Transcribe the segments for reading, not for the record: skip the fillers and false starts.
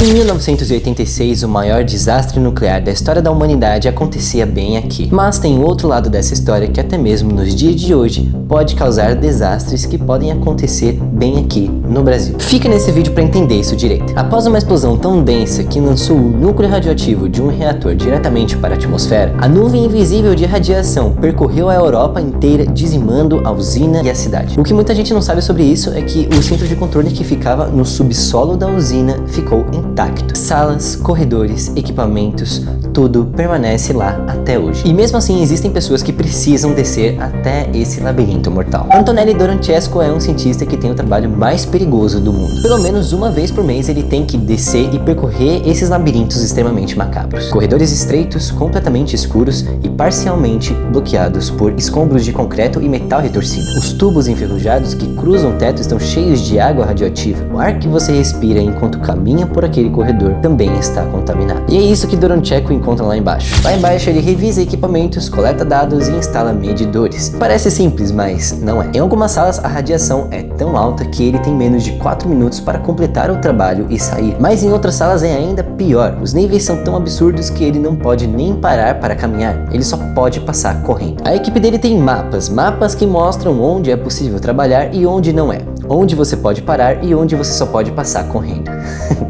Em 1986, o maior desastre nuclear da história da humanidade acontecia bem aqui. Mas tem outro lado dessa história que até mesmo nos dias de hoje pode causar desastres que podem acontecer bem aqui no Brasil. Fica nesse vídeo para entender isso direito. Após uma explosão tão densa que lançou o núcleo radioativo de um reator diretamente para a atmosfera, a nuvem invisível de radiação percorreu a Europa inteira, dizimando a usina e a cidade. O que muita gente não sabe sobre isso é que o centro de controle que ficava no subsolo da usina ficou intacto. Salas, corredores, equipamentos, tudo permanece lá até hoje. E mesmo assim existem pessoas que precisam descer até esse labirinto mortal. Antonelli Doroncesco é um cientista que tem o trabalho mais perigoso do mundo. Pelo menos uma vez por mês ele tem que descer e percorrer esses labirintos extremamente macabros. Corredores estreitos, completamente escuros e parcialmente bloqueados por escombros de concreto e metal retorcido. Os tubos enferrujados que cruzam o teto estão cheios de água radioativa. O ar que você respira enquanto caminha por aquele corredor também está contaminado. E é isso que Doroncesco encontra lá embaixo. Lá embaixo ele revisa equipamentos, coleta dados e instala medidores. Parece simples, mas não é. Em algumas salas a radiação é tão alta que ele tem menos de 4 minutos para completar o trabalho e sair. Mas em outras salas é ainda pior. Os níveis são tão absurdos que ele não pode nem parar para caminhar. Ele só pode passar correndo. A equipe dele tem mapas que mostram onde é possível trabalhar e onde não é. Onde você pode parar e onde você só pode passar correndo.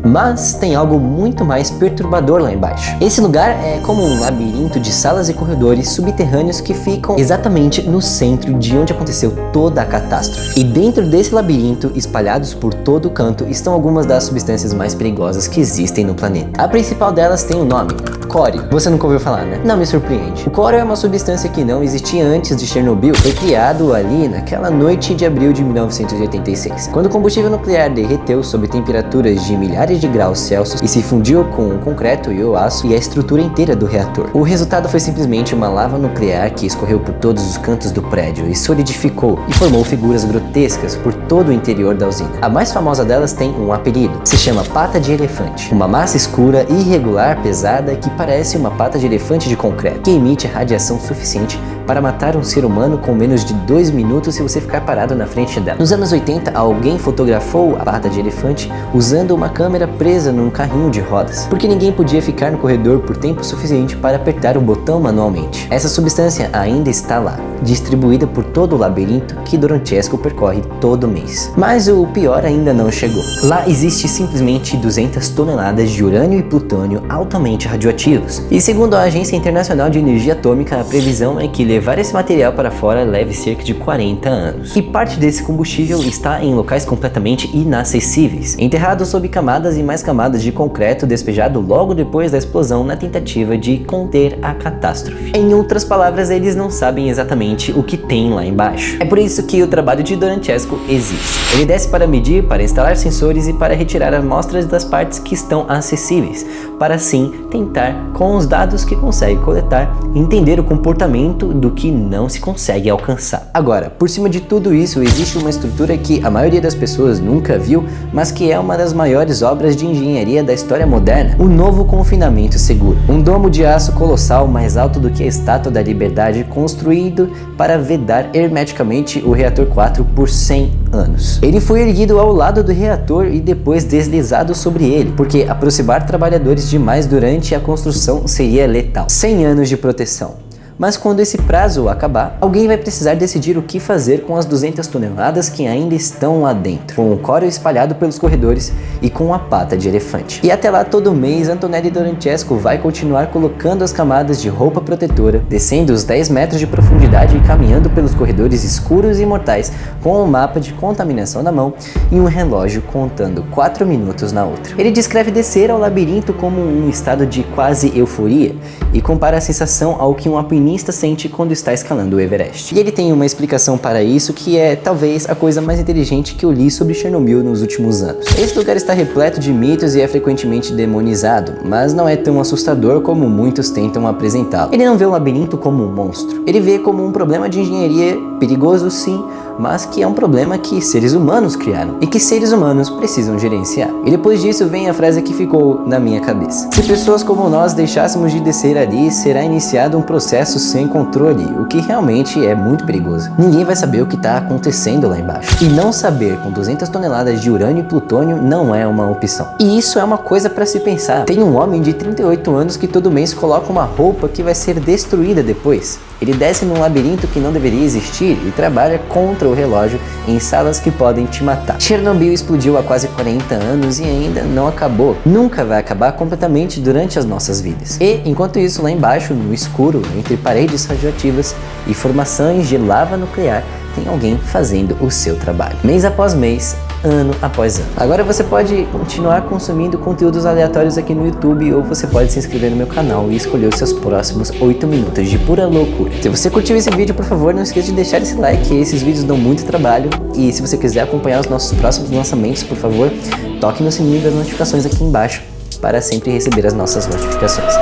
Mas tem algo muito mais perturbador lá embaixo. Esse lugar é como um labirinto de salas e corredores subterrâneos que ficam exatamente no centro de onde aconteceu toda a catástrofe. E dentro desse labirinto, espalhados por todo o canto, estão algumas das substâncias mais perigosas que existem no planeta. A principal delas tem o nome cório. Você nunca ouviu falar, né? Não me surpreende. O cório é uma substância que não existia antes de Chernobyl. Foi criado ali naquela noite de abril de 1986, quando o combustível nuclear derreteu sob temperaturas de milhares de graus Celsius e se fundiu com o concreto e o aço e a estrutura inteira do reator. O resultado foi simplesmente uma lava nuclear que escorreu por todos os cantos do prédio e solidificou e formou figuras grotescas por todo o interior da usina. A mais famosa delas tem um apelido. Se chama pata de elefante. Uma massa escura, irregular, pesada que parece uma pata de elefante de concreto, que emite radiação suficiente para matar um ser humano com menos de 2 minutos se você ficar parado na frente dela. Nos anos 80, alguém fotografou a pata de elefante usando uma câmera presa num carrinho de rodas, porque ninguém podia ficar no corredor por tempo suficiente para apertar o botão manualmente. Essa substância ainda está lá, distribuída por todo o labirinto que Doroncesco percorre todo mês. Mas o pior ainda não chegou. Lá existe simplesmente 200 toneladas de urânio e plutônio altamente radioativos. E segundo a Agência Internacional de Energia Atômica, a previsão é que levar esse material para fora leve cerca de 40 anos. E parte desse combustível está em locais completamente inacessíveis, enterrado sob camadas e mais camadas de concreto despejado logo depois da explosão na tentativa de conter a catástrofe. Em outras palavras, eles não sabem exatamente o que tem lá embaixo. É por isso que o trabalho de Doroncesco existe. Ele desce para medir, para instalar sensores e para retirar amostras das partes que estão acessíveis, para assim tentar, com os dados que consegue coletar, entender o comportamento do que não se consegue alcançar. Agora, por cima de tudo isso, existe uma estrutura que a maioria das pessoas nunca viu, mas que é uma das maiores obras de engenharia da história moderna: o novo confinamento seguro. Um domo de aço colossal mais alto do que a Estátua da Liberdade, construído para vedar hermeticamente o reator 4 por 100 anos. Ele foi erguido ao lado do reator e depois deslizado sobre ele, porque aproximar trabalhadores demais durante a construção seria letal. 100 anos de proteção. Mas quando esse prazo acabar, alguém vai precisar decidir o que fazer com as 200 toneladas que ainda estão lá dentro, com o cório espalhado pelos corredores e com a pata de elefante. E até lá, todo mês, Antonelli Doroncesco vai continuar colocando as camadas de roupa protetora, descendo os 10 metros de profundidade e caminhando pelos corredores escuros e mortais, com um mapa de contaminação na mão e um relógio contando 4 minutos na outra. Ele descreve descer ao labirinto como um estado de quase euforia e compara a sensação ao que um alpinista sente quando está escalando o Everest. E ele tem uma explicação para isso que é talvez a coisa mais inteligente que eu li sobre Chernobyl nos últimos anos. Esse lugar está repleto de mitos e é frequentemente demonizado, mas não é tão assustador como muitos tentam apresentá-lo. Ele não vê o labirinto como um monstro. Ele vê como um problema de engenharia perigoso, sim, mas que é um problema que seres humanos criaram e que seres humanos precisam gerenciar. E depois disso vem a frase que ficou na minha cabeça: se pessoas como nós deixássemos de descer ali, será iniciado um processo sem controle, o que realmente é muito perigoso. Ninguém vai saber o que está acontecendo lá embaixo. E não saber com 200 toneladas de urânio e plutônio não é uma opção. E isso é uma coisa para se pensar. Tem um homem de 38 anos que todo mês coloca uma roupa que vai ser destruída depois. Ele desce num labirinto que não deveria existir e trabalha contra o relógio em salas que podem te matar. Chernobyl explodiu há quase 40 anos e ainda não acabou. Nunca vai acabar completamente durante as nossas vidas. E, enquanto isso, lá embaixo, no escuro, entre paredes radioativas e formações de lava nuclear, tem alguém fazendo o seu trabalho. Mês após mês, ano após ano. Agora você pode continuar consumindo conteúdos aleatórios aqui no YouTube, ou você pode se inscrever no meu canal e escolher os seus próximos 8 minutos de pura loucura. Se você curtiu esse vídeo, por favor, não esqueça de deixar esse like, esses vídeos dão muito trabalho. E se você quiser acompanhar os nossos próximos lançamentos, por favor, toque no sininho das notificações aqui embaixo para sempre receber as nossas notificações.